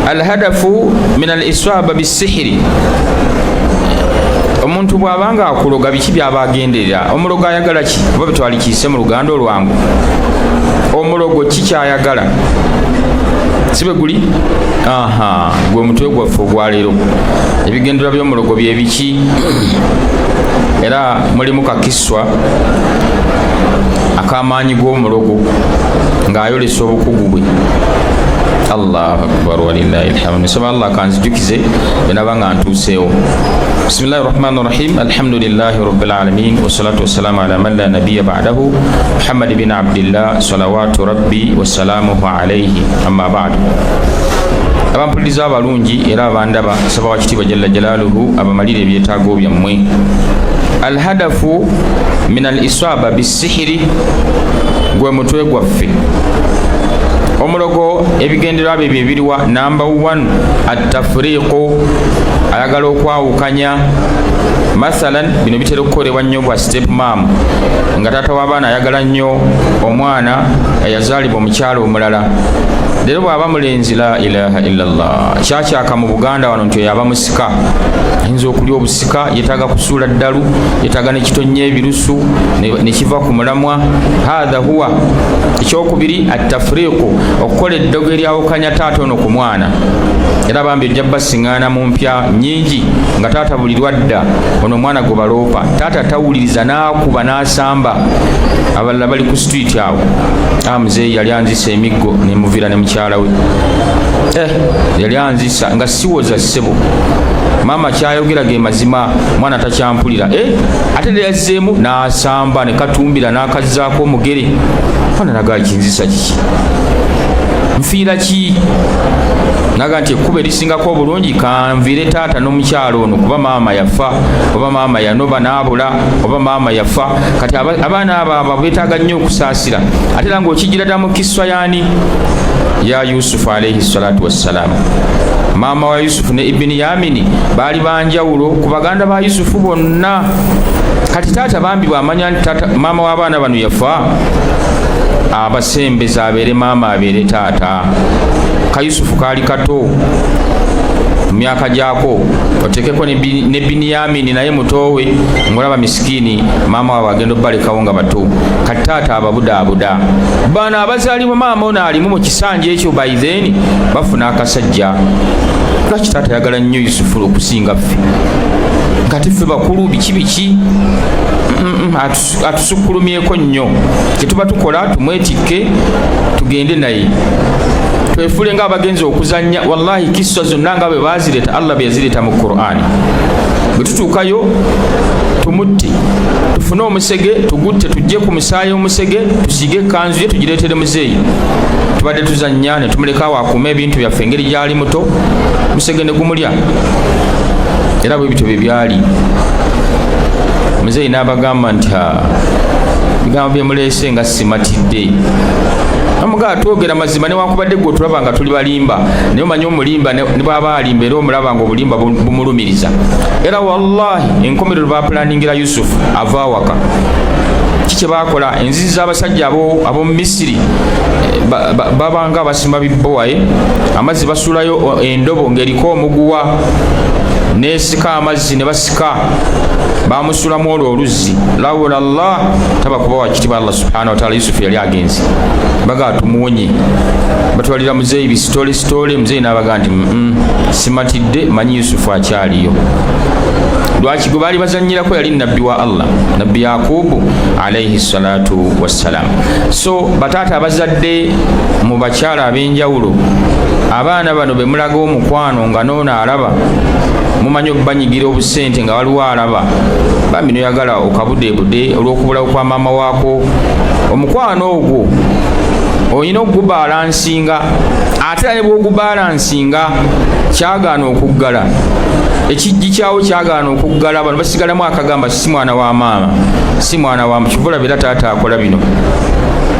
alhadafu min aliswaba bisihiri, omuntu bwabanga akuloga biki byabagenderera. Omulogo ayagala ki? Oba bitwalikise mu luganda olwangu, omulogo kikyayagala sibe guli gwe mutwe gwaffe ogwaleero. Ebigendererwa by'omulogo bye biki? Era mulimu kakiswa akamaanyi g'omulogo ng'ayolesa obukugu bwe. Allahu akbar walillahi alhamdu. Nsaba Allah kanzijukize benaba nga ntuuseewo. Bismillahi rahmani rahim. Alhamdulillahi rabbil alamin wassalatu wassalamu ala man la nabiyya ba'dahu Muhammad bin Abdillah salawatu rabbi wassalamuhu alayhi, amma ba'du. Abampuliriza abalungi era abandaba, nsaba wakitiibwa jalla jalaaluhu abamalire ebyetaago byammwe. Alhadafu min aliswaba bisihiri, gwe mutwe gwaffe. Omulogo ebigendererwa bye biriwa? Number 1 at-tafriqu, ayagala okwawukanya. Mathalan, bino bitera okukolebwa nnyo bwa step mom, nga taata w'abaana ayagala nnyo omwana eyazaalibwa omukyalo omulala. Leero bw'aba mulenzi, la ilaha illallah, kyakyaka mu Buganda wano nti oyo aba musika. Ayinza okulya obusika, yetaaga kusuula ddalu, yetaaga nekitonnya ebirusu nekiva ku mulamwa. Hatha huwa. Ekyokubiri at-tafriqu, okukola eddogo eryawukanya taata ono ku mwana. Era bambi ojja basiŋŋaana mu mpya nnyingi nga taata buli lwadda ono omwana gwe baloopa, taata tawuliriza, n'akuba n'asamba. Abalala bali ku street awo, muzeeyi yali anzisa emiggo nemuviira ne mukyala we. Yali anzisa nga siwoza ssebo. Mama kyayogera ge mazima, mwana takyampulira. Ate yazzeemu n'asamba ne katumbira n'akazzaako omugere. Mwana nagaa kinzisa kiki? Nfiira ki? Naga nti ekkuba erisingako obulungi kanviire taata n'omukyalo ono, kuba maama yafa, oba maama yanoba n'abula, oba maama yafa. Kati abaana abo beetaaga nnyo okusaasira. Ate era ng'okigira ddala mu kisswa yaani ya Yusufu alayhi salatu wassalam. Maama wa Yusufu ne Ebigenderewa baali banjawulo ku baganda ba Yusufu bonna. Kati taata bambi bw'amanya nti maama w'abaana bano yafa, abasembeza abeere maama abeere taata. Ka Yusufu kaali kato mu myaka gyako, otekeko ne Ebigenderewa naye mutowe, ngolaba misikini maama waabwe agenda obbalekawo nga bato. Kati taata ababudaabuda. Bano abazaalibwa maama ono alimu mu kisanja ekyo, by then bafuna akasajja. Lwaki taata ayagala nnyo Yusufu okusinga ffe? Kati ffe bakulu biki atusukkulumyeko nnyo. Kyetuba tukola tumwetikke tugende naye, twefule nga abagenzi okuzannya. Wallahi kissa zonna nga bwe bazireeta, Allah bye yazireeta mu Qur'ani. Bwe tutuukayo tumutte, tufune omusege tugutte, tujje ku musaayi omusege, tusige ekkanzu ye tugireetere muzeeyi. Tubadde tuzannya ne tumuleka awo akuuma ebintu byaffe engeri gyali muto, musege ne gumulya. Era bwe bityo bye byali. Muzeeyi n'abagamba nti bigambo bye muleese nga simatidde. Amugaa twogera mazima newankubadde gwe otulaba nga tuli balimba, naye omanyi omulimba ne bw'aba alimba era omulaba nga obulimba bumulumiriza. Era wallahi enkomerero bapulaningira Yusufu ava awaka. Kiki bakola? Enzizi z'abasajja ab'omu Misiri babanga abasimba bibbowaye, amazzi basuulayo endobo ng'eriko omuguwa, nesika amazzi ne basika, bamusulamu olwo oluzzi. Lawula Allah tabakuba wakitiibwa Allah subhanahu wa ta'ala. Yusufu yali agenzi, baga tumuwonye, batwalira muzeeyi bisitole. Muzeeyi n'abaga nti simatidde, manyi Yusufu akyaliyo. Lwaki gwe baali bazannyirako yali nabbi wa Allah, nabbi Yakubu alayhi salatu wassalam. So bataata abazadde mu bakyala ab'enjawulo, abaana bano be mulaga omukwano nga noono alaba, mumanyi okubanyigira obusente nga waliwo alaba, bambi noyagala okabudeebude olw'okubulawo kwa maama waako. Omukwano ogwo olina okugubalansinga, ate ne bw'ogubalansinga kyagaana okuggala. Ekijji kyawo kyagaana okuggala. Bano basigalamu akagamba si mwana wa maama, si mwana wa mukivula, beera taata akola bino.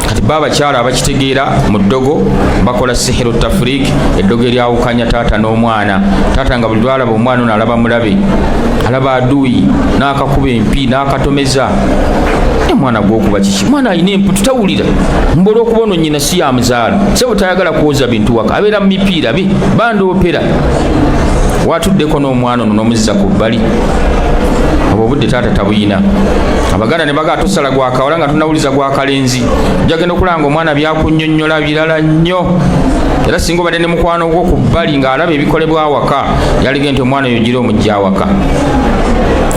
Kati babakyala abakitegeera mu ddogo bakola sihiru tafriq, eddogo eryawukanya taata n'omwana. Taata nga buli lwalaba omwana ono alaba mulabe, alaba aduuyi, n'akakuba empi n'akatomeza. omwana gw'okuba kiki mwana alina emputu tawulira mbola okubona nnyina si yamuzaala sebo tayagala kwoza bintu waka abeera mu mipiira be bandoopera watuddeko n'omwana ono n'omuzza ku bbali obwo obudde taata tabuyina abaganda ne bagaa tosala gwakawala nga tunawuliza gwakalenzi jagenda okulanga omwana byakunnyonnyola birala nnyo era singa obadde ne mukwano gwo ku bbali ng'alaba ebikolebwa awaka yalige nti omwana oyo gira omujja awaka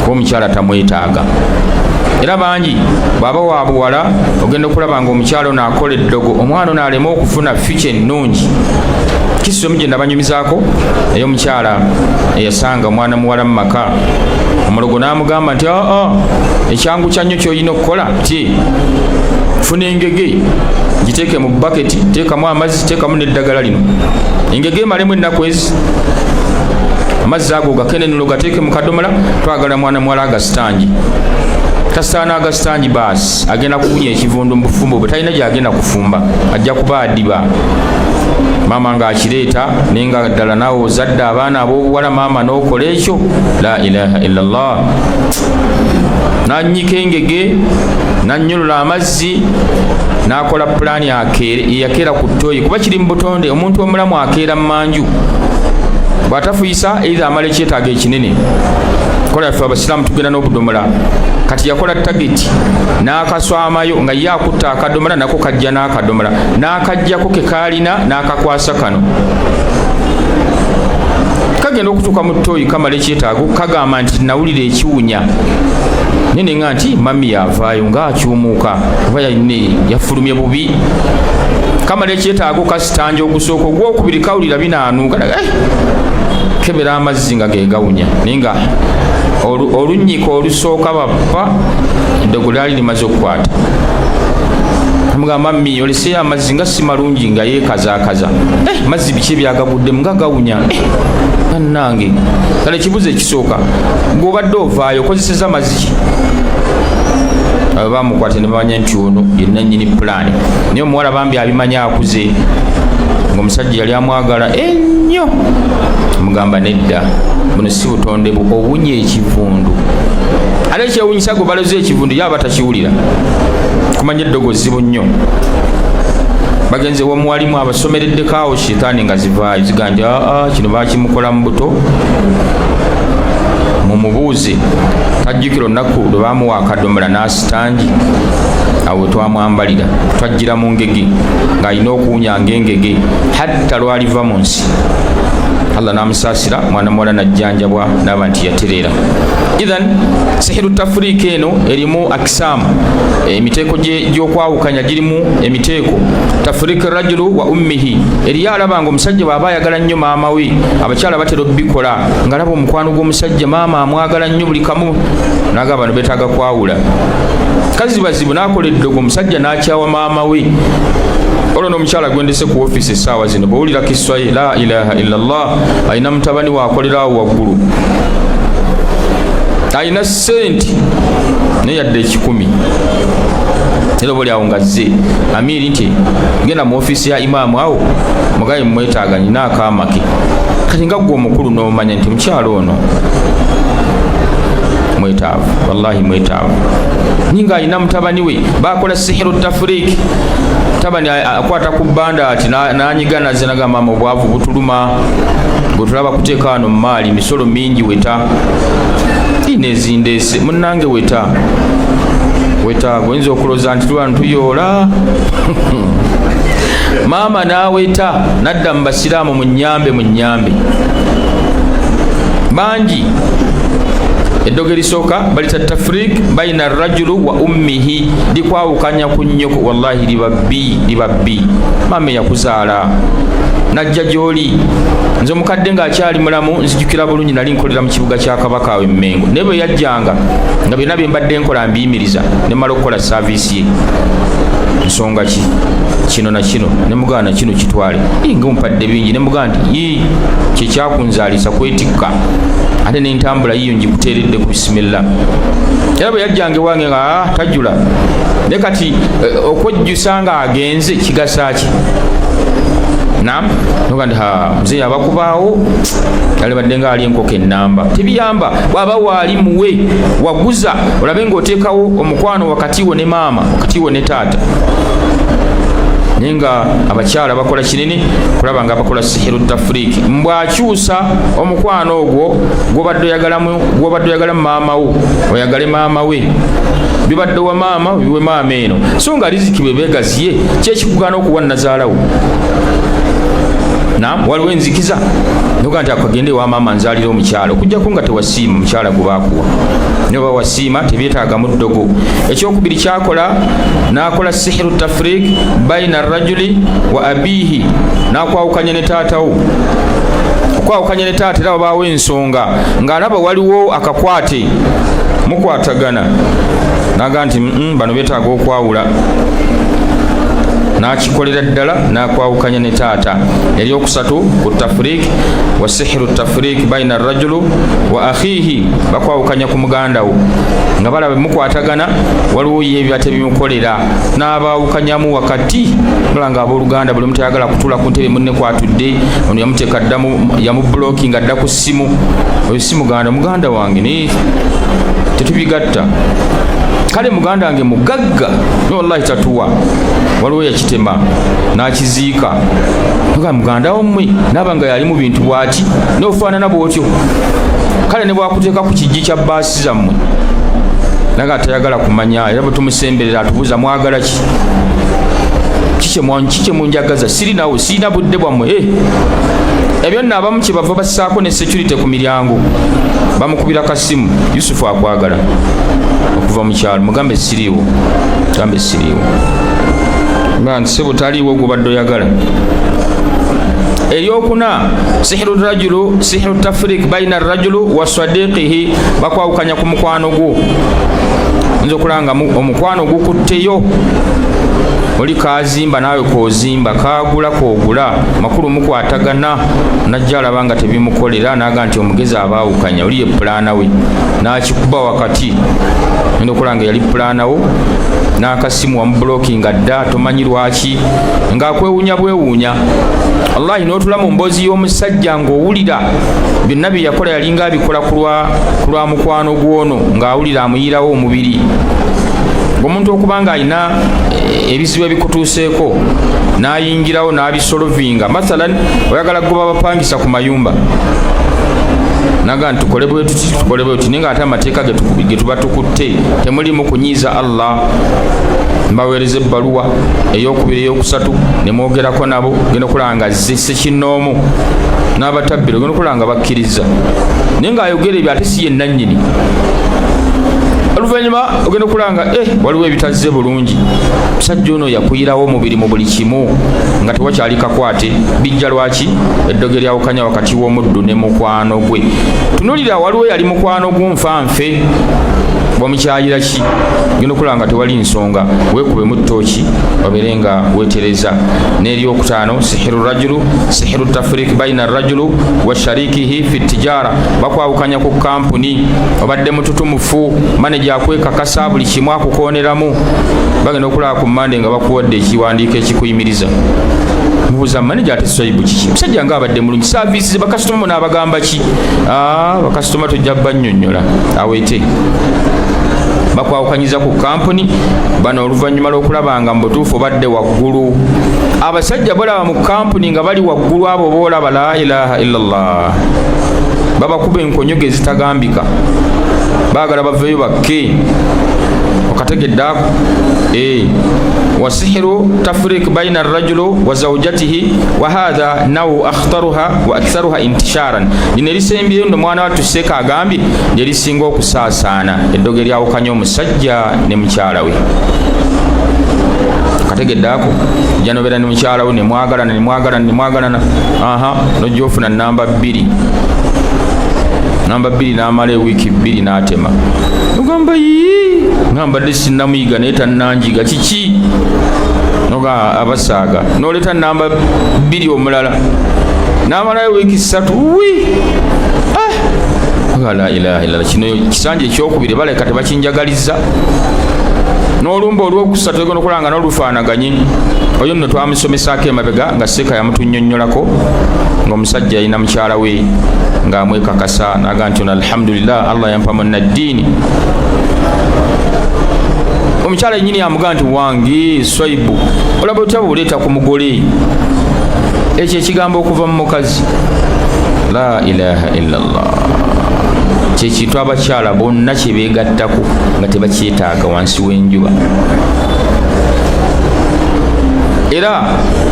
kuba omukyala tamwetaaga era bangi bwaba wa buwala ogenda okulaba nga omukyala ono akola eddogo omwana ono aleme okufuna fica ennungi kisomo gye ndabanyumizaako ey'omukyala eyasanga omwana muwala mu maka omulogo n'amugamba nti ekyangu kya nnyo ky'olina okukola ti funa engege giteeke mu baketi teekamu amazzi teekamu n'eddagala lino engege emalemu ennaku ezi amazzi ago gakenenulo gateeke mu kadomola twagala mwana muwala agasitangi tasaana agasitangi baasi agenda kuwunya ekivundu mu bufumbo bwe talina gyagenda kufumba ajja kuba adiba maama ng'akireeta naye nga ddala naawe ozadde abaana ab'obuwala maama n'okola ekyo la ilaha illallah n'annyika engege n'annyulula amazzi n'akola pulaani yakeera ku ttooyi kuba kiri mu butonde omuntu omulamu akeera mu manju bw'atafuyisa eitha amala ekyetaago ekinene kola yaffe abasiraamu tugenda n'obudomola kati yakola tageti n'akaswamayo nga ye akutta akadomola nako kajja n'akadomola n'akajjako ke kaalina n'akakwasa kano kagenda okutuuka mu ttooyi kamala ekyetaago kagamba nti nawulira ekiwunya nene nga nti mami yavaayo ng'akyumuuka oba yafulumye bubi kamala ekyetaago kasitanja ogusooka ogwokubiri kawulira binaanuuka kebera amazzi nga gegawunya naye nga olunnyika olusooka bappa eddogo lyali limaze okukwata amugamba mami oleseyo amazzi nga si malungi nga yeekazaakaza mazzi biki ebyagabuddemu nga gawunya bannange kale ekibuzo ekisooka ng'obadde ovaayo okozeseza mazzi bamukwate ne bamanya nti ono yenna nnyini pulaani naye omuwala bambi abimanya akuze ng'omusajja yali amwagala ennyo mugamba nedda buno si butonde obunye ekivundu ate ekyewunyisa gwe baloze ekivundu yaba takiwulira kumanya eddogo zibu nnyo bagenze wamuwalimu abasomereddeko awo shitaani nga zivaayo zigandi kino bakimukola mu buto mumubuuze tajjukira olunaku lwe baamuwa akadomola n'asitangi awo twamwambalira twajjira mu ngege ng'alina okuwunyanga engege hatta lwaliva mu nsi Allah n'amusaasira mwana muwala najjanjabwa n'aba nti yatereera idhan sihiru tafriika eno erimu akisaamu emiteeko gy'okwawukanya girimu emiteeko tafriika rajulu wa ummihi eriyo alaba nga omusajja bw'aba ayagala nnyo maama we abakyala batera obbikola ng'alaba omukwano gw'omusajja maama amwagala nnyo buli kamu n'agamba bano beetaaga kwawula kazibazibu n'akola eddogo omusajja n'akyawa maama we olwo n'omukyala gwendese ku ofiisi essaawa zino bw'owulira kiswaye la ilaha illallah alina mutabani waakolerawo waggulu alina sente naye yadde 10 era buli awo nga zze amiiri nti genda mu ofiisi ya imaamu awo mugaye mumwetaaga nina akaamake kati nga ggwe omukulu n'omanya nti mukyalo ono mwetaavu wallahi mwetaavu ninga alina mutabani we bakola sihiru tafriiki tabani akwata ku bbanda ati n'anyigana ze nagamba mama obwavu butuluma bwetulaba kuteeka wano mu maali misolo mingi weta inezindeese munnange weta oyinza okuloza nti tulwana tuyoola maama n'aweta nadda mu basiraamu mu nnyambe bangi eddogo erisooka balita tafriik baina rajulu wa ummihi likwawukanya ku nnyoko wallahi liba bbi maama yakuzaala najja gy'oli nze omukadde ng'akyali mulamu nzijukira bulungi nali nkolera mu kibuga kya kabaka awe Mmengo naye bwe yajjanga nga byonna bye mbadde nkola mbiyimiriza ne mmala okukola saaviisi ye nsonga ki kino na kino ne mugana kino kitwale nga ompadde bingi ne mugana nti kyekyakunzaalisa kwetikka ate n'entambula yiyo ngikuteeredde ku bisimillah era bwe yajjanga ewange nga tajjula ne kati okwejjusa nga agenze kigasa ki Naam, nogandi mzee abakubaawo alibadde nga ali enkoko ennamba tebiyamba bwaba waali muwe waguza olabe ng'oteekawo omukwano wakati wo ne maama wakati wo ne taata naye nga abakyala bakola kinene kulaba nga bakola sihiru tafriki mbwakyusa omukwano ogwo gwobadde oyagala maama wo oyagale maama we bibadde wa maama biwe maama eno so nga riziki bwe beegaziye kyekikugaana okuwa nazaalawo naam waliwo enzikiza noga nti akagende wa maama nzaalira omukyala okujjako nga tewasiima omukyala gwe baakuwa naye oba wasiima tebyetaaga muddogo ekyokubiri kyakola n'akola sihiru tafrik baina rajuli wa abihi n'akwawukanya ne taatawo okwawukanya ne taata era wabaawo ensonga ng'alaba waliwo akakwate mukwatagana naga nti bano beetaaga okwawula nakikolera ddala nakwawukanya ne taata eryokusatu ku tafrik wa sihiru tafrik baina rajulu wa akhihi bakwawukanya ku mugandawo nga balaba mukwatagana waliwo yebyate bimukolera n'abaawukanyamu wakati nga abooluganda buli omuntu ayagala kutula ku ntebe munne kwatudde ono yamuteeka ddamu yamubulokinga adda ku ssimu oyo si muganda wange naye tetubigatta kale muganda wange mugagga ne wallahi tatuwa waliwo yakitema n'akiziika nga muganda wammwe naaba nga yali mu bintu bwati n'ofaanana bwotyo kale ne bwakuteeka ku kijji kya baasi zammwe naga atayagala kumanya era bwe tumusemberera atubuuza mwagala ki kikye munjagaza siri nawe sirina budde bwammwe ebyo nno abamu kye bava bassaako ne security ku miryango bamukubira kasimu Yusufu akwagala okuva mu kyalo mugambe siriiwo nga nti sebo taliiwo gubadde oyagala eryokuna sihiru tafrik baina rajulu wa sadiqihi bakwawukanya ku mukwano gwo nza okulanga omukwano gukutteyo oli kazimba naawe kozimba kagula kogula makulu mukwatagana najja alaba nga tebimukolera naga nti omugezi abaawukanya oli ye pulaana we n'akikuba wakati nda okulanga yali pulaana wo n'akasimu wamubulokinga dda tomanyi lwaki ng'akwewuunya bwewuunya wallahi n'otula mu mboozi y'omusajja ng'owulira byonna bye yakola yalinga abikola ku lwa mukwano gw'ono ng'awulira amuyiirawo omubiri omuntu okubanga alina ebizibu ebikutuuseeko n'ayingirawo n'abisolovinga mathalan oyagala kugoba bapangisa ku mayumba naga nti tukole bwe tuti naye nga ate amateeka ge tuba tukutte temulimu kunyiiza Allah mbaweereza ebbaluwa ey'okubiri ey'okusatu ne mwogerako nabo genda okulanga zze sekinnoomu n'abatabbiro genda okulanga bakkiriza naye ng'ayogera ebyo ate si ye nannyini oluvannyuma ogenda okulanga waliwo ebitazze bulungi musajja ono yakuyirawo omubiri mu buli kimu nga tewakyali kakwate bijja lwaki eddoge lyawukanya wakati w'omuddu ne mukwano gwe tunulira waliwo yali mukwano gunfanfe bwamukyayira ki genda okulanga tewali nsonga weekubemu ttooki obeere nga weetereza n'eryokutaano sihiru tafrik baina rajulu wa sharikihi fi tijara bakwawukanya ku kampuni obadde mututumufu maneja akwekakasa buli kimu akukooneramu bagenda okulaba ku mmande nga bakuwadde ekiwandiiko ekikuyimiriza mubuuza maneja ate swaibu kiki musajja nga abadde mulungi saavisi bakasitoma n'abagamba ki bakasitoma tojja bannyonnyola awete bakwawukanyiza ku kampuni bano oluvannyuma lw'okulaba nga mu butuufu obadde waggulu abasajja bolaba mu kampuni nga bali waggulu abo boolaba la ilaha illallah babakuba enkonyogo ezitagambika baagala baveeyo bakke okategeddeako wasihiru tafrik baina rajulu wa zawjatihi wa hadha nawu akhtaruha wa aktharuha intisharan lino erisembyeyo nno mwana wattu Seeka agambye lye lisinga okusaasaana eddoge lyawukanya omusajja ne mukyala we okategeddeako ejja nobeera ne mukyala we nemwagalana nojja ofuna namba 2 n'amala ewiiki 2 n'atema ogamba ngambadde sinnamuyiga naye tannanjiga kiki noga abasaaga n'oleeta namba 2 omulala n'amalayo wiiki 3 la ilaha illallah kino kisanja ekyokubiri baleka tebakinjagaliza n'olumba olwokusatu egona okulanga n'olufaanaganye oyo nno twamusomesaako emabega nga Seeka yamutunnyonnyolako ng'omusajja alina mukyala we ng'amwekakasa naga nti ono alhamdulillah Allah yampamu naddiini. Omukyala yennyini amugaa nti wange Swaibu olaba otya bw'oleeta ku mugole ekyo ekigambo okuva mu mukazi. La ilaha illallah. Kyekintu abakyala bonna kye beegattako nga tebakyetaaga wansi w'enjuba. Era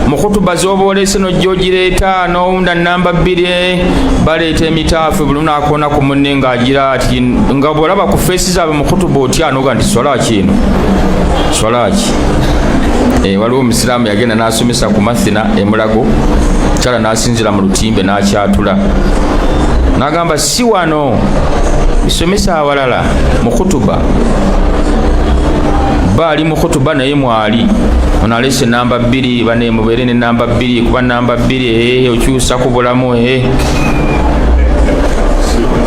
mu kutuba z'oba oleese n'ojja ogireeta n'owunda namba 2 baleeta emitaafu buli omu n'akoona ku munne ng'agira ati nga bw'olaba ku feesi zaabwe mu kutuba otya n'oga nti swalaaki eno swalaaki. Waliwo omusiraamu yagenda n'asomesa ku Mathina Mulago, mukyala n'asinzira mu lutimbe n'akyatula n'agamba si wano bisomesa awalala mu kutuba. Baali mu kutuba naye mwali ono aleese namba 2 bane mubeere ne namba 2 kuba namba 2 okyusa ku bulamu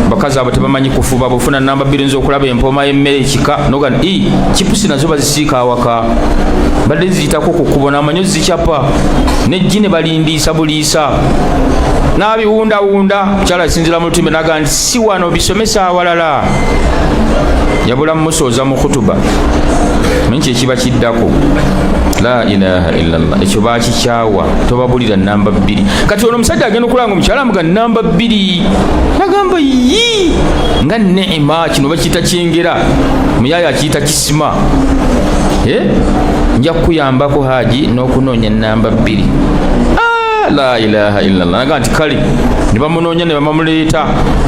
bakazi abo tebamanyi kufuba bufuna namba 2 nzo okulaba empoma y'emmere ekika noga kipusi nazo bazisiika awaka badde ziyitako ku kkubo n'amanyo zikyapa nejjine balindiisa buliisa n'abiwundawunda. Mukyala asinzira mu lutimbe naga nti si wano bisomesa awalala yabula mumusooza mu kutuba manyi kyekiba kiddako. La ilaha illallah. Ekyo baakikyawa tobabulira namba 2. Kati ono omusajja agenda okulanga omukyala amuga namba 2 nagamba yi nga neema kino bakiyita kyengera muyaya akiyita kisima. Nja kukuyambako Haji n'okunoonya namba 2. La ilaha illallah. Naga nti kale ne bamunoonya ne bamuleeta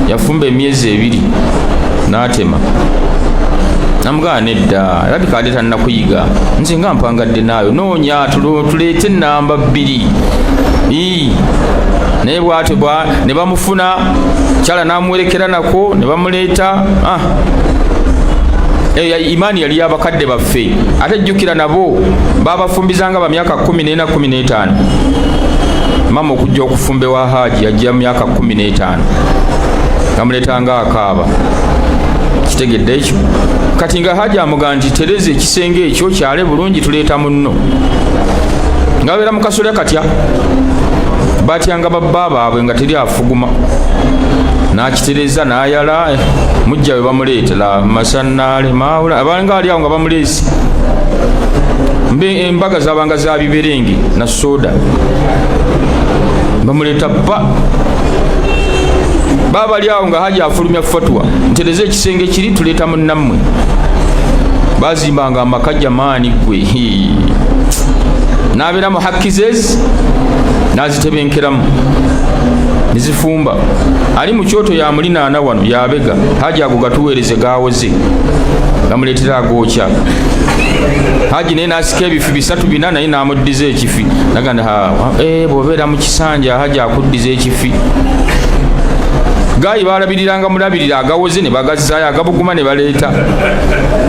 yafumba emyezi 2 n'atema. Namugaa nedda alabika ate tannakuyiga nze nga mpangadde naayo noonya tuleete namba 2. Naye bw'atyo ne bamufuna kyala n'amuwerekera nako ne bamuleeta. Imaani yali y'abakadde baffe ate jjukira nabo baabafumbizanga ba myaka 14 15. Mama okujja okufumba ewa Haji yajja myaka 15 ngamuleetanga akaaba. Kitegedde ekyo kati nga Haji amugaa nti tereza ekisenge ekyo kyale bulungi tuleeta munno ngabeera mu kasole katya batyanga babba baabwe nga teri afuguma n'akitereza n'ayala mujja we bamuleetera masannaale maawula abanga ali awo nga bamuleesi embaga zabanga za biberenge na soda bamuleeta baba ali awo nga Haji afulumya fatwa ntereza ekisenge kiri tuleeta munnammwe. Bazimbanga amaka jamaani gwe n'abeera mu hakki zezi n'azitebenkeramu nizifumba. Ali mu kyoto ya mulinaana wano yabega Haji ago gatuweereze gawoze gamuleetera agookya. Haji naye n'asika ebifi 3-4 naye n'amuddiza ekifi naganda bw'obeera mu kisanja Haji akuddiza ekifi. Gayi balabiriranga mulabirira agawoze ne bagazaayo agabuguma ne baleeta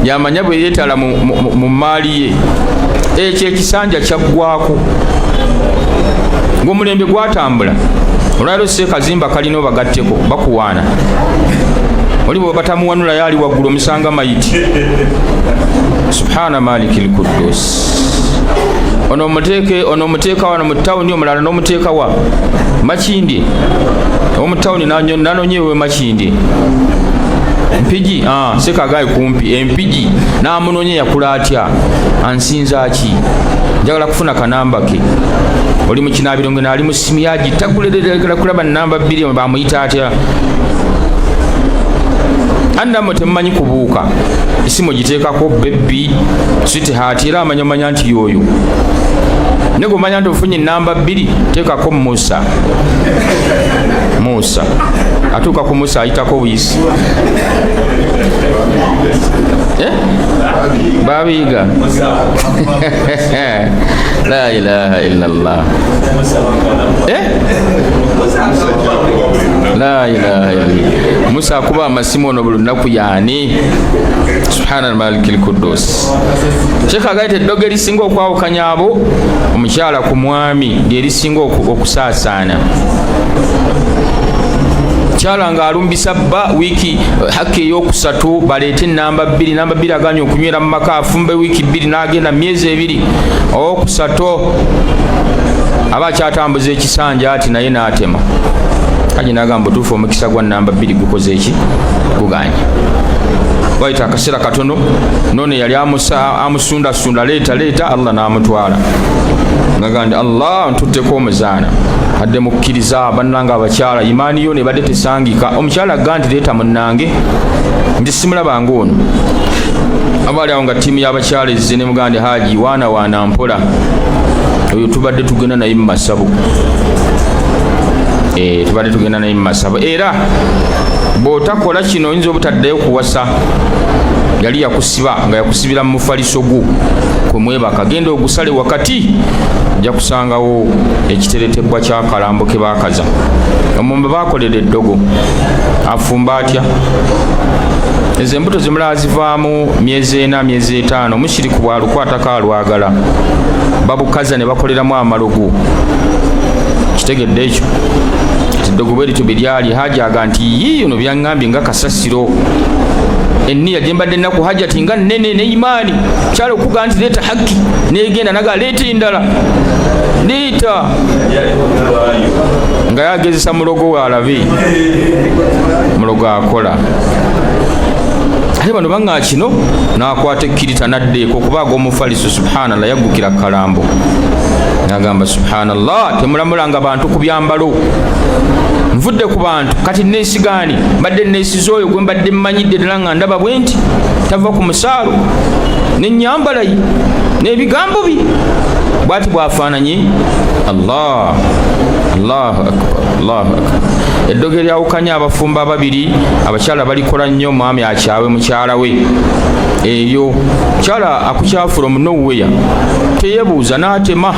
yamanya bwe yeetala mu maali ye. Ekyo ekisanja kyaggwako ng'omulembe gwatambula olwaliro Seekazimba kalina obagatteko bakuwaana oli bwe batamuwanulayo ali waggulu omusanga mayiti. Subhana malikil kuddus. Ono omuteeka wano mu ttawuni omulala n'omuteeka wa Makindye omutawuni nanonyewe Makindye Mpigi Seekagayi kumpi Empigi n'amunonye yakula atya ansinza ki njagala kufuna kanamba ke oli mu kinaabiro ngena ali mu simu yaji takulerera kulaba namba 2 bamuyita atya andamo temumanyi kubuuka isimu giteekako bebbi sweetheart era amanyamanya nti yoyo nego manya nti ofunye namba 2 teekako Musa atuuka ku Musa ayitako buyisi babiiga. La ilaha illallah. La ilaha illallah. Musa akuba amasimu ono buli lunaku yaani. Subhana malikil kuddus. Shk agaite eddogo erisinga okwawukanya abo omukyala ku mwami lyerisinga okusaasaana. omukyala ng'alumbisa bba wiiki haki ey'okusatu baleete namba 2 namba 2 aganye okunywera mu maka afumbe wiiki 2 n'agenda myezi 2 owokusatu aba akyatambuza ekisanja ati naye n'atema aje n'agamba otuufu omukisa gwa namba 2 gukoze eki guganye wayita akaseera katono none yali amusundasunda leeta Allah n'amutwala nagandi Allah ntutteko omuzaana adde mukkiriza bannanga abakyala imaani yo ne badde tesangika omukyala agandi leeta munnange ndi simulabanga ono abaali awo nga ttiimu y'abakyala ezze ne mugandi Haji waana mpola oyo tubadde tugenda naye mu masabo tubadde tugenda naye mu masabo era bw'otakola kino oyinza obutaddayo kuwasa yali yakusiba nga yakusibira mu mufaliso gwo kwe mwebaka genda ogusale wakati ojja kusangawo ekiteretebwa ky'akalambo ke baakaza omumbe baakolera eddogo afumba atya ezo embuto zimulaba zivaamu myezi 4 myezi 5 omushiriku bwalukwatako alwagala babukaza ne bakoleramu amalogo kitegedde ekyo eddogo bwe lityo bwe lyali Hajaga nti yiino byaŋŋambye nga kasasiro enniya gye mbadde nnaku hajati nga nnene ne imaani kyala okuga nti leeta haki neegenda naga leeta endala leeta nga yagezesa mulogo we alabe mulogo akola ate bano baŋŋa kino n'akwata ekkirita n'addeeko kubaaga omufaliso subhanallah yaggukira kalambo n'agamba subhanallah temulamulanga bantu ku byambalo nvudde ku bantu kati neesigaani mbadde neesiza oyo gwe mbadde mmanyidde ddala nga ndaba bwe nti tava ku musaalo n'ennyambala ye n'ebigambo bye bw'ati bw'afaananye Allahu akbar eddogo eryawukanya abafumba ababiri abakyala balikola nnyo mwami akyawe mukyala we eyo mukyala akukyafula omunowweya teyebuuza n'atema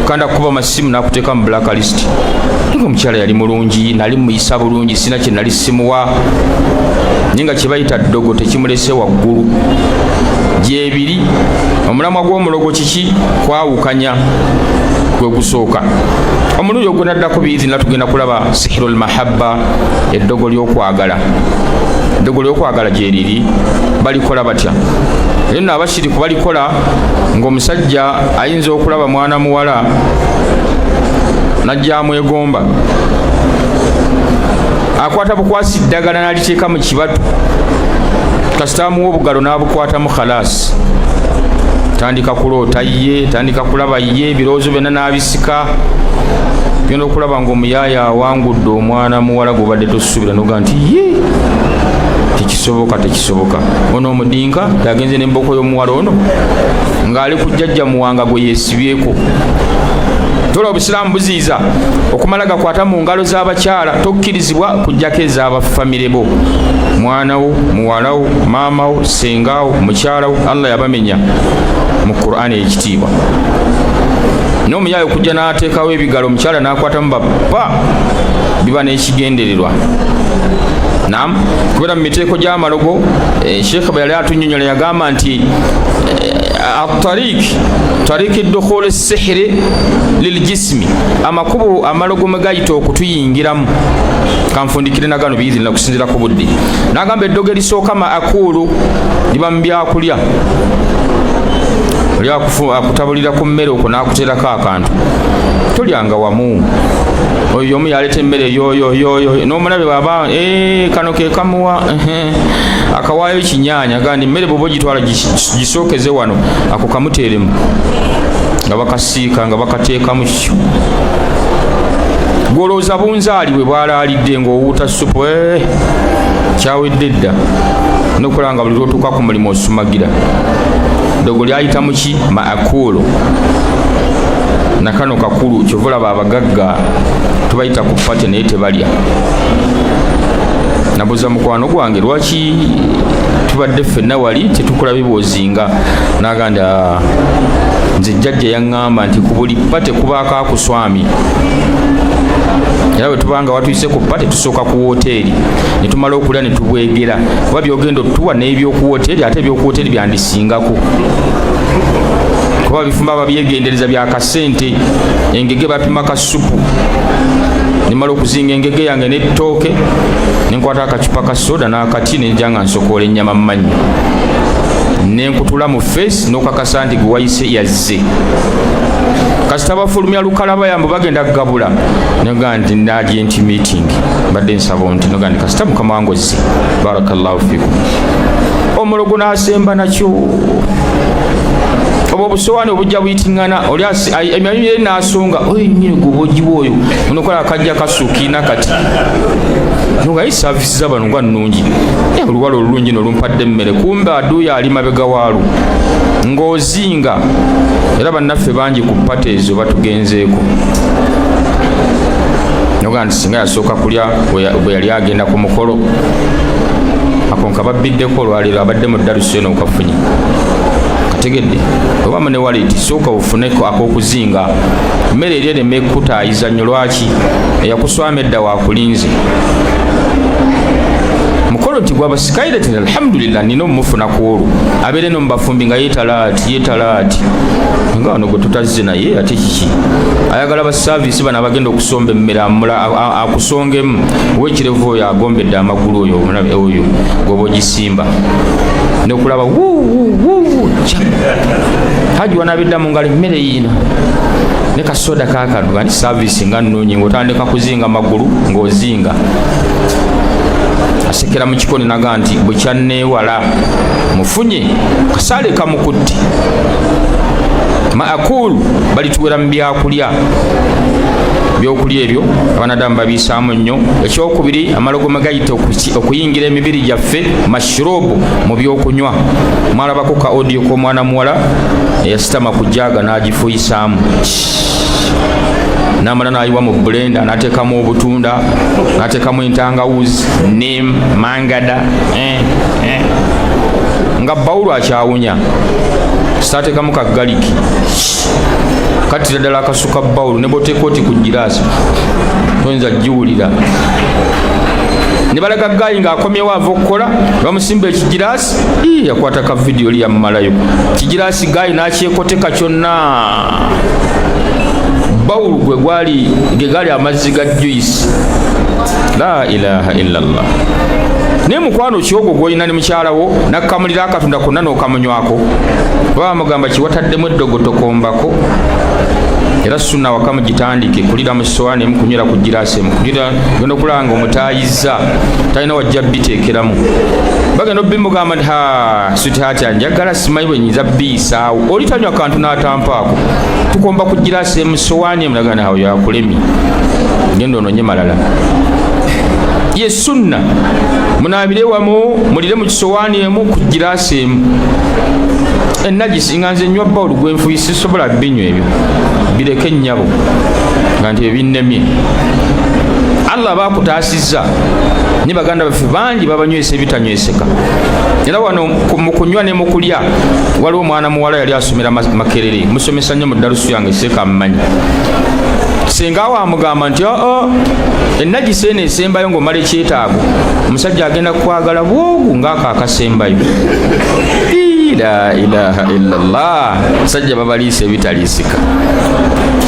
kanda kuba masimu n'akuteeka mu blacklist nga omukyala yali mulungi nali muyisa bulungi sina kye nali simuwa naye nga kye bayita ddogo tekimulese waggulu gyebiri omulamwa gw'omulogo kiki kwawukanya gwe gusooka omulundi ogwo naddako biizina tugenda kulaba sihirul mahabba eddogo ly'okwagala gyeriri balikola batya era nno abashiriku balikola ng'omusajja ayinza okulaba mwana muwala najja amwegomba akwata bukwasi ddagala n'aliteeka mu kibatu kasita amuwa obugalo n'abukwatamu khalaasi tandika kuloota ye tandika kulaba ye ebirowoozo byonna n'abisika genda okulaba ng'omuyaaya awangudde omwana muwala gw'obadde tosuubira noga nti ye tekisoboka ono omudinka yagenze n'emboko y'omuwala ono ng'ali ku jjajja muwanga gwe yeesibyeko tola obusiraamu buziiza okumala gakwata mu ngalo z'abakyala tokkirizibwa kujjako ez'abafamire bo mwana wo muwala wo maama wo senga wo mukyala wo Allah yabamenya mu Qur'ani ekitiibwa n'omuyaayo okujja n'ateekawo ebigalo omukyala n'akwatamu bappa biba n'ekigendererwa nam kubera mu miteeko gy'amalogo Sheikh bwe yali atunnyonnyola yagamba nti tariki dukhul as-sihri liljismi amakubo amalogo mwe gayita okutuyingiramu kanfundikire nagano biizina okusinzira ku budde n'agamba eddogo erisooka maakulu liba mu byakulya oli akutabulira ku mmere okwo n'akuteerako akantu tolyanga wamu oyo omu yaleeta emmere yoyo n'omulabe bw'aba kano ke kamuwa akawaayo kinyaanya gandi emmere bw'oba ogitwala gisookeze wano ako kamuteeremu nga bakasiika nga bakateekamu kyo gwolooza bunzaali bwe bwalaalidde ng'owuuta supu kyawedde dda nokola nga buli lwotuuka ku mulimu osumagira ddogo lyayita muki maakulu nakano kakulu kyovulaba abagagga tubayita ku pate naye tebalya nabuuza mukwano gwange lwaki tubadde ffenna wali tetukola biboozinga naganda nze jjajja yaŋŋamba nti ku buli pate kubaako akuswami era bwe tubanga watuyise ku pate tusooka ku woteeri ne tumala okulya ne tubwegera kuba byogenda otuwa n'ebyoku woteeri ate ebyoku woteeri byandisingako kuba bifumba babyegendereza byakasente engege bapima kasupu nimala okuzinga engege yange n'ettooke nenkwata akacupa ka soda n'akati nenja nga nsokoola ennyama mu mannyo nenkutula mu face n'okakasa nti gwe wayise yazze kasita bafulumya lukalaba yambo bagenda kugabula noga nti agent meeting badde nsaba nti noga nti kasita mukama wange ozze barakallahu fikum omulogo n'asemba nakyo obo obusowaani obujja buyitiŋŋana oli emyami yeri n'asonga nyini gubogiwa oyo onokola akajja kasuukiina kati nogayi saavisi z'abano nga nnungi oluwala olulungi nolumpadde emmere kumbe aduuyo ali mabega waalo ng'ozinga era bannaffe bangi ku pata ezo batugenzeeko noga nti singa yasooka kulya bwe yali agenda ku mukolo ako nkababiddeko olwaliro abadde mu ddalusi eno okafunye kategedde oba ne waleti sooka ofuneko ak'okuzinga mmere eri ereme ekkutaayiza nnyo lwaki eyakuswama edda waakulinze mukolo nti gwabasikaire tena alhamdulillah nina omufuna kwolwo abeere no mubafumbi nga yetalaati nga wano gwe tutazze naye ate kiki ayagala basaavisi bano abagenda okusomba emmere akusongemu wekirevu oyo agombedde amagulu oyo gwoba ogisimba nokulaba haji wanabidda mu ngalo emmere yiina ne kasoda kakano gandi saavisi nga nnungi ng'otandika kuzinga magulu ng'ozinga asekera mu kikoni naga nti bwe kyanneewala mufunye kasaale kamukutti maakulu balituwera mu byokulya ebyo abanadamu babiisaamu nnyo ekyokubiri amalogo megayita okuyingira emibiri gyaffe mashrobu mu byokunywa mwalabako ka audio k'omwana muwala eyasitama ku jaaga n'agifuyisaamu namala nayiwa mu blender nateekamu obutunda nateekamu entangawuzi nim mangada nga bawulu akyawunya sitateekamu kagaliki katira ddala akasuka bawulu ne boteeka oti ku giraasi toyinza giwulira ne balaga gayi ng'akomyewo ava okukola bamusimba ekigiraasi yakwata ka vidiyo li yammalayo kigiraasi gayi n'akyekoteka kyonna bawulu ge gali amazzi ga juice la ilaha illallah naye mukwano kyogo gwolina ne mukyalawo nakkamulira akatunda konna n'okamunywako bamugamba kiwataddemu eddogo tokombako era sunna waka mugitandike kulira mu sowaani emu kunywera ku giraasi emu kulira genda okulanga omutaayizza talina wajja biteekeramu bagenda obimugamba nti sweetheart njagala simanyi bwe nyinza biisaawo oli tanywa kantu n'atampaako tukomba ku giraasi emu sowaani emu nagana awo yakulemye genda ononye malala ye sunna munaabire wamu mulire mu kisowaani emu ku giraasi emu enajisi nga nze nnywa bawulu gwenfuyi sisobola binywa ebyo bireke ennyabo nga nti ebinnemye Allah bakutaasizza ne baganda baffe bangi babanywesa ebitanyweseka era wano mu kunywa ne mu kulya waliwo omwana muwala yali asomera Makerere musomesa nnyo mu ddalusu yange seeka mmanyi senga wamugamba nti enajisi eno esembayo ng'omala ekyetaago omusajja agenda kukwagala bwogu ng'ako akasembayo la ilaha illallah sajja babaliisa ebitaliisika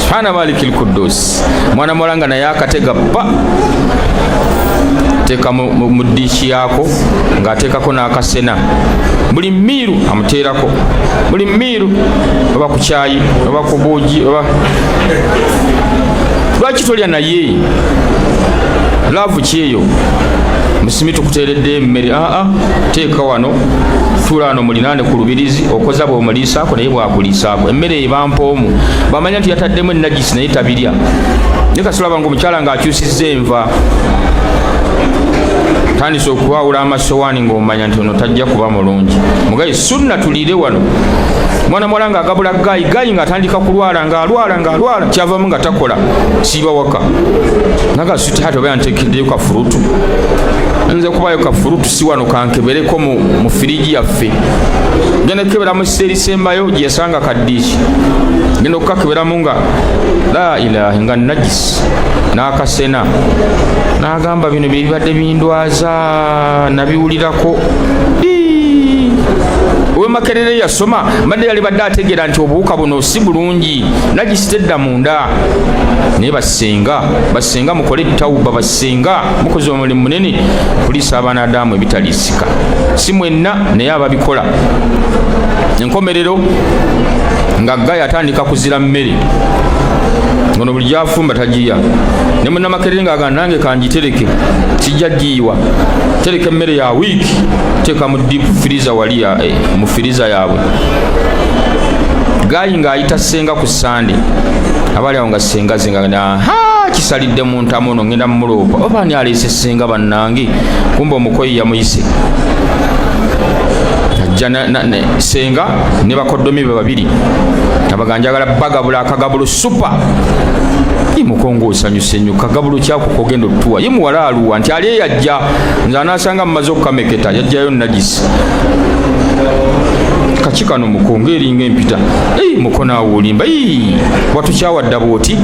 subhana malikil kudus mwana mulanga naye akatega bba teeka mu diishi yaako ng'ateekako n'akasena buli miiru amuteerako buli miiru oba ku kyayi oba ku buugi oba lwaki tolya naye laavu kyeyo musimi tukuteeredde emmere teeka wano tuula wano mulinaane ku lubirizi okoza bw'omuliisaako naye bwakuliisaako emmere ebampoomu bamanya nti yataddemu enajisi naye tabirya naye kasolaba nga omukyala ng'akyusizza enva tandise okuwawula amasowaani ng'omanya nti ono tajja kuba mulungi mugayi sunna tuliire wano mwana mwala ng'agabula gayi ng'atandika kulwala ng'alwala kyavamu nga takola siiba waka naga sweetheart oba yanteekeddeyo kafurutu nze kubayo kafurutu si wano kankebereko mu firiji yaffe genda kukebera mu kiseera sembayo gye yasanga kaddiiki genda okukakeberamu nga la ilaha nga najisi n'akasena n'agamba bino bye bibadde bindwaza nabiwulirako owe Makerere yasoma mbadde yali badde ategeera nti obuwuka buno si bulungi nagisitedda munda naye basenga mukole ettawuba basenga mukoze omulimu munene kuliisa abaana Adamu ebitaliisika si mwenna naye ababikola enkomerero nga Gayi atandika kuzira mmere ngono buli gyafumba tagiya ne munna Makerere ng'agamba nange kanjitereke kijja giyiwa tereka emmere ya wiiki teeka mu deep freezer wali mu freezer yaabwe Gayi ng'ayita senga ku Sande abali awo nga senga zenga kisalidde mu ntamu ono ngenda mu muloopa oba ani aleese senga bannange kumba omukoyi yamuyise ajja senga ne bakoddomi be babiri abaganjagala bagabula akagabulu super Mukongo osanyuse nnyo kagabulu kyako kogenda otuwa ye muwala aluwa nti ali yajja nze anaasanga mumaze okukameketa yajjayo najisi kachikano mukongo eringa empita mukona awulimba watukyawadda bwoti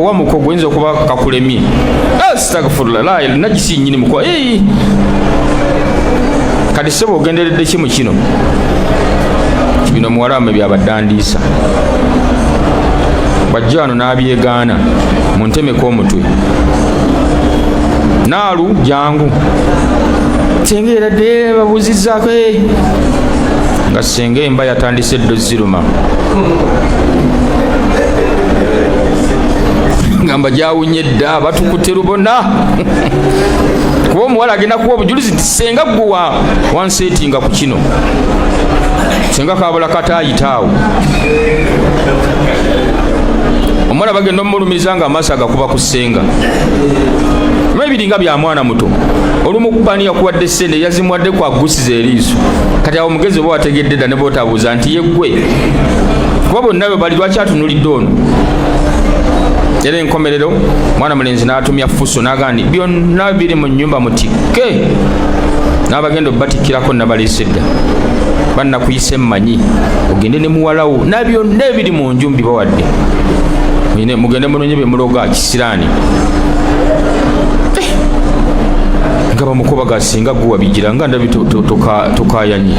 wamuko gwenza okuba kakulemye astagfirullah najisi nyini muko kati sebo ogenderedde ki mu kino bino muwala wame byabaddandiisa bajja wano n'abyegaana muntemeko omutwe naalu jangu senga eradde babuuzizzaako nga senga emba yatandise eddozi luma ngamba gyawunye dda batukute lubona kuba omuwala agenda kuwa obujulizi nti senga gwe wanseetinga ku kino senga kabula kataayitaawo omwana bagenda omulumiriza nga amaaso agakuba ku senga ebiringa bya mwana muto olumu kubani yakuwadde sente yazimuwadde kwa gusiza eriiso kati awo omugezi oba wategedde dda ne bootabuuza nti yeggwe kuba bonna bwe bali lwaki atunulidde ono era enkomerero mwana mulenzi n'atumya Fuso n'agamba nti byonna biri mu nnyumba mutikke n'abagenda obbatikkirako nabaleese dda bannakuyise mmanyi ogende ne muwalawo na byonna ebiri mu nju mbibawadde mugende munonye byomulogo kisiraani nga bamukoba gasinga guwa bigira nga ndabi tokayanye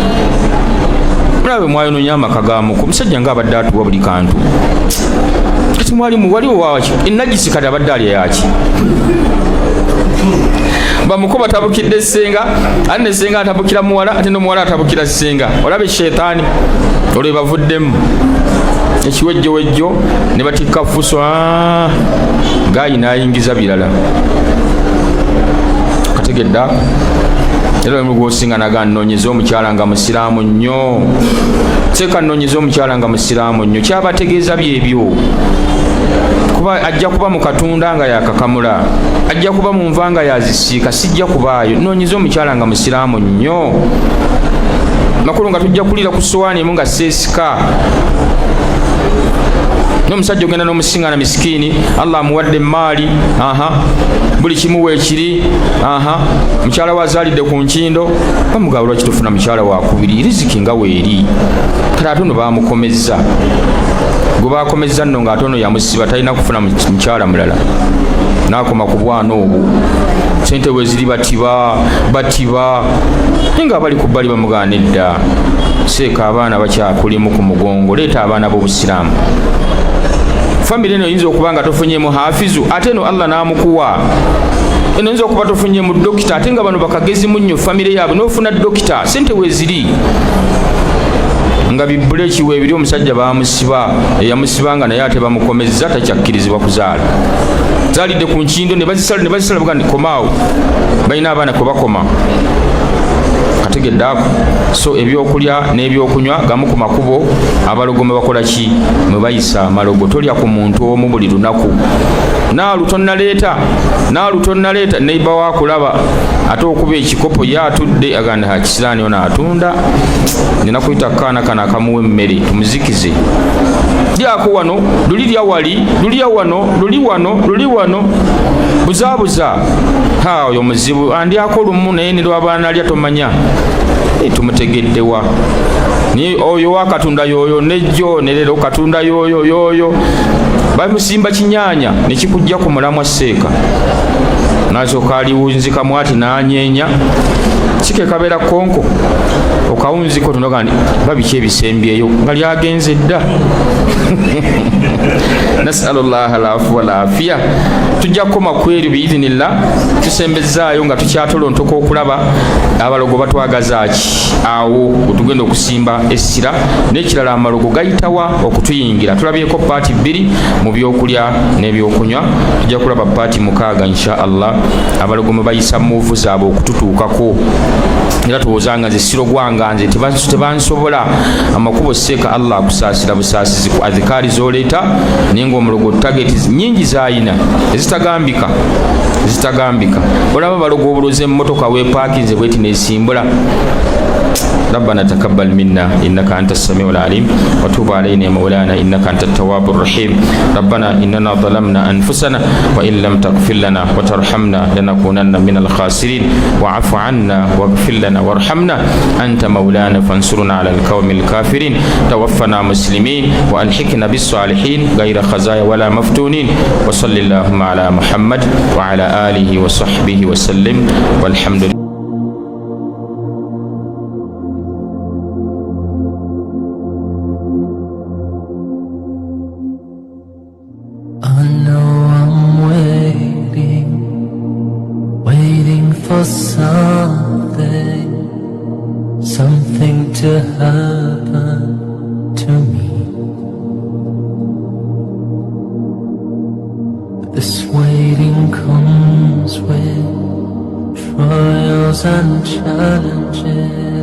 mulabe mwayononya amaka gamuko omusajja nga abadde atuwa buli kantu kati mwalimu waliwo waki enajisi kati abadde alya yaki bamukoba tabukidde senga ate ne senga atabukira muwala ate n'omuwala atabukira senga olabe shetaani olwe bavuddemu ekiwejjowejjo ne batikka Fuso Gayi n'ayingiza birala kategedda era gwosinga naga nnoonyeza omukyala nga musiraamu nnyo seeka nnoonyeza omukyala nga musiraamu nnyo kyabategeeza byebyo kuba ajja kuba mu katunda nga yakakamula ajja kuba mu nva nga yazisiika sijja kubaayo nnoonyeza omukyala nga musiraamu nnyo makulu nga tujja kulira ku sowaani emu nga seesika n'omusajja ogenda n'omusingana misikini Allah amuwadde maali buli kimu weekiri mukyala we azaalidde ku nkindo bamugaba lwaki tofuna mukyala wakubiri riziki nga weeri kale ate ono bamukomezza gwe bakomezza nno ng'ate ono yamusiba talina kufuna mukyala mulala n'akoma ku bwana obwo sente we ziri batiba naye nga bali ku bbali bamugaana edda seeka abaana bakyakulimu ku mugongo leeta abaana b'obusiraamu famire eno oyinza okuba nga tofunyemu hafizu ate eno Allah n'amukuwa eno oyinza okuba tofunyemu dokita ate nga bano bakagezi munnyo famire yaabwe n'ofuna dokita sente weeziri nga bibbule ekiwe ebiri omusajja bamusiba eyamusibanga naye ate bamukomezza takyakkirizibwa kuzaala zaalidde ku nkindo ne bazisala buga nti komaawo balina abaana kwe bakoma kategedde ako so ebyokulya n'ebyokunywa gamu ku makubo abalogo mwe bakola ki mwe bayisa amalogo tolya ku muntu omu buli lunaku naalu tonnaleeta neiba waakulaba ate okuba ekikopo ye atudde aganda kisiraani ono atunda nina kuyita kaana kana akamuwa emmere tumuzikize lyako wano lulirya wali lulya wano luli wano buzaabuza oyo muzibu andyako lumu naye nilwabaana lya tomanya tumutegeddewa ni oyo wakatunda yoyo nejjo nerero katunda yoyo bamusimba kinyaanya nekikujja ku mulamwa seeka nasooka aliwunzikamu ati nanyeenya kike kabeera konko okawunziko tunoga nti babiki ebisembyeyo nga lyagenze dda. nasalullah alafu walafiya. tujja kukoma kweru biidhinillah, tusembezaayo nga tukyatolontoka okulaba abalogo batwagazaaki awo wetugenda okusimba essira, n'ekirala amalogo gayitawa okutuyingira. tulabyeko paati 2 mu byokulya n'ebyokunywa, tujja kulaba paati 6 insha allah abalogo mwe bayisa muuvu zaabwe okututuukako. era tuwozanga nze sirogwanga nze tebansobola amakubo seeka allah akusaasira busaasizi ku adhikaari zoleeta, naye ng'omulogo tageti nyingi zayina ezitagambika. olaba balogo obuloze emmotoka weepaakinze bweti neesimbula. ربنا تقبل منا إنك أنت السميع العليم وتوب علينا يا مولانا إنك أنت التواب الرحيم. ربنا إننا ظلمنا أنفسنا وإن لم تغفر لنا وترحمنا لنكونن من الخاسرين واعف عنا واغفر لنا وارحمنا أنت مولانا فانصرنا على القوم الكافرين. توفنا مسلمين وألحقنا بالصالحين غير خزايا ولا مفتونين. وصل اللهم على محمد وعلى آله وصحبه وسلم والحمد لله. Something to happen to me. This waiting comes with trials and challenges.